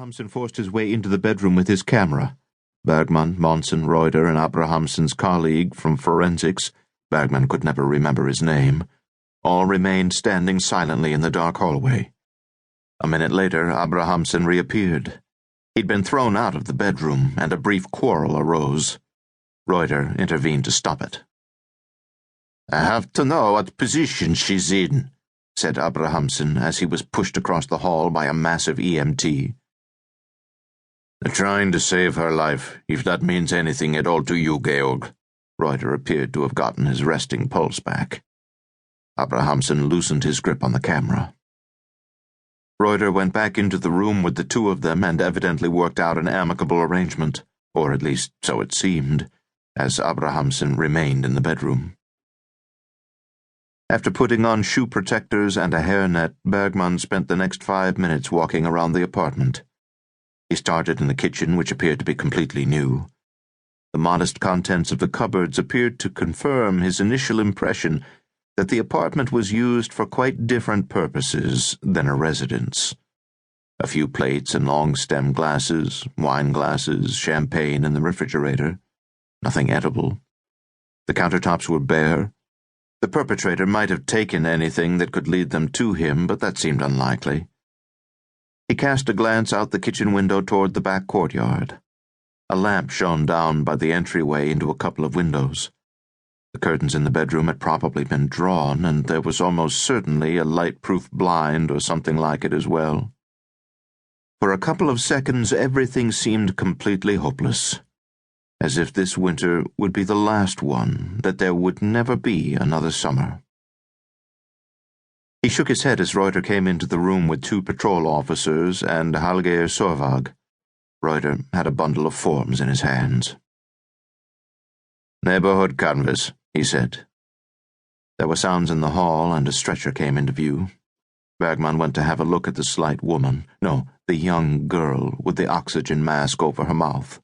Abrahamsen forced his way into the bedroom with his camera. Bergmann, Monson, Reuter, and Abrahamsen's colleague from forensics, Bergmann could never remember his name, all remained standing silently in the dark hallway. A minute later, Abrahamsen reappeared. He'd been thrown out of the bedroom, and a brief quarrel arose. Reuter intervened to stop it. "I have to know what position she's in," said Abrahamsen as he was pushed across the hall by a massive EMT. "Trying to save her life, if that means anything at all to you, Georg." Reuter appeared to have gotten his resting pulse back. Abrahamsen loosened his grip on the camera. Reuter went back into the room with the two of them and evidently worked out an amicable arrangement, or at least so it seemed, as Abrahamsen remained in the bedroom. After putting on shoe protectors and a hairnet, Bergmann spent the next 5 minutes walking around the apartment. He started in the kitchen, which appeared to be completely new. The modest contents of the cupboards appeared to confirm his initial impression that the apartment was used for quite different purposes than a residence. A few plates and long-stem glasses, wine glasses, champagne in the refrigerator. Nothing edible. The countertops were bare. The perpetrator might have taken anything that could lead them to him, but that seemed unlikely. He cast a glance out the kitchen window toward the back courtyard. A lamp shone down by the entryway into a couple of windows. The curtains in the bedroom had probably been drawn, and there was almost certainly a light-proof blind or something like it as well. For a couple of seconds, everything seemed completely hopeless, as if this winter would be the last one, that there would never be another summer. He shook his head as Reuter came into the room with 2 patrol officers and Hallgeir Sorvag. Reuter had a bundle of forms in his hands. "Neighborhood canvas," he said. There were sounds in the hall, and a stretcher came into view. Bergmann went to have a look at the slight woman, no, the young girl with the oxygen mask over her mouth.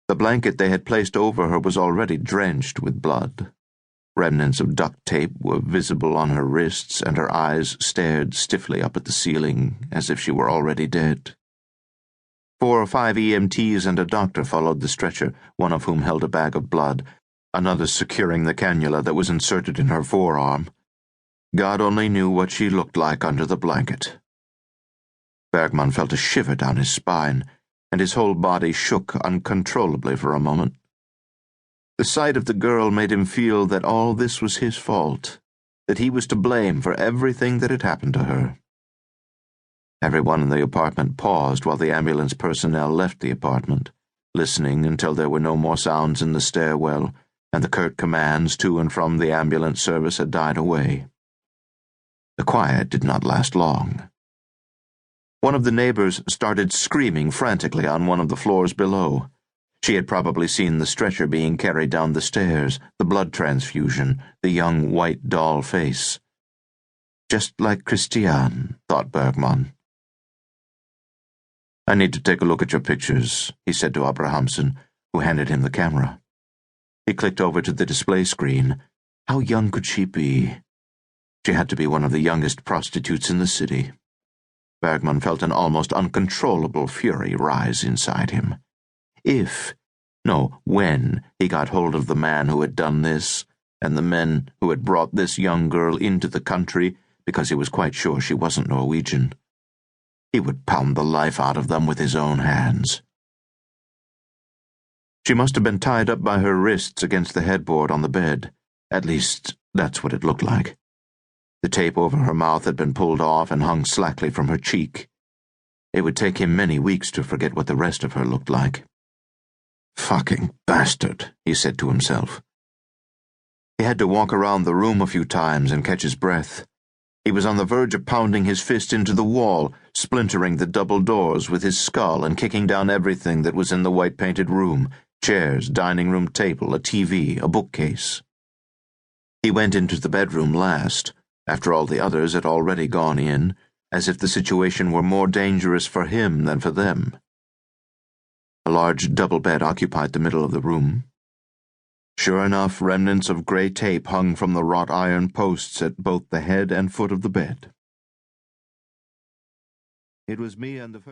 The blanket they had placed over her was already drenched with blood. Remnants of duct tape were visible on her wrists, and her eyes stared stiffly up at the ceiling, as if she were already dead. 4 or 5 EMTs and a doctor followed the stretcher, one of whom held a bag of blood, another securing the cannula that was inserted in her forearm. God only knew what she looked like under the blanket. Bergmann felt a shiver down his spine, and his whole body shook uncontrollably for a moment. The sight of the girl made him feel that all this was his fault, that he was to blame for everything that had happened to her. Everyone in the apartment paused while the ambulance personnel left the apartment, listening until there were no more sounds in the stairwell, and the curt commands to and from the ambulance service had died away. The quiet did not last long. One of the neighbors started screaming frantically on one of the floors below. She had probably seen the stretcher being carried down the stairs, the blood transfusion, the young white doll face. Just like Christiane, thought Bergmann. "I need to take a look at your pictures," he said to Abrahamsen, who handed him the camera. He clicked over to the display screen. How young could she be? She had to be one of the youngest prostitutes in the city. Bergmann felt an almost uncontrollable fury rise inside him. When he got hold of the man who had done this, and the men who had brought this young girl into the country because he was quite sure she wasn't Norwegian, he would pound the life out of them with his own hands. She must have been tied up by her wrists against the headboard on the bed. At least, that's what it looked like. The tape over her mouth had been pulled off and hung slackly from her cheek. It would take him many weeks to forget what the rest of her looked like. "Fucking bastard," he said to himself. He had to walk around the room a few times and catch his breath. He was on the verge of pounding his fist into the wall, splintering the double doors with his skull and kicking down everything that was in the white-painted room: chairs, dining room table, a TV, a bookcase. He went into the bedroom last, after all the others had already gone in, as if the situation were more dangerous for him than for them. A large double bed occupied the middle of the room. Sure enough, remnants of grey tape hung from the wrought iron posts at both the head and foot of the bed. It was me and the first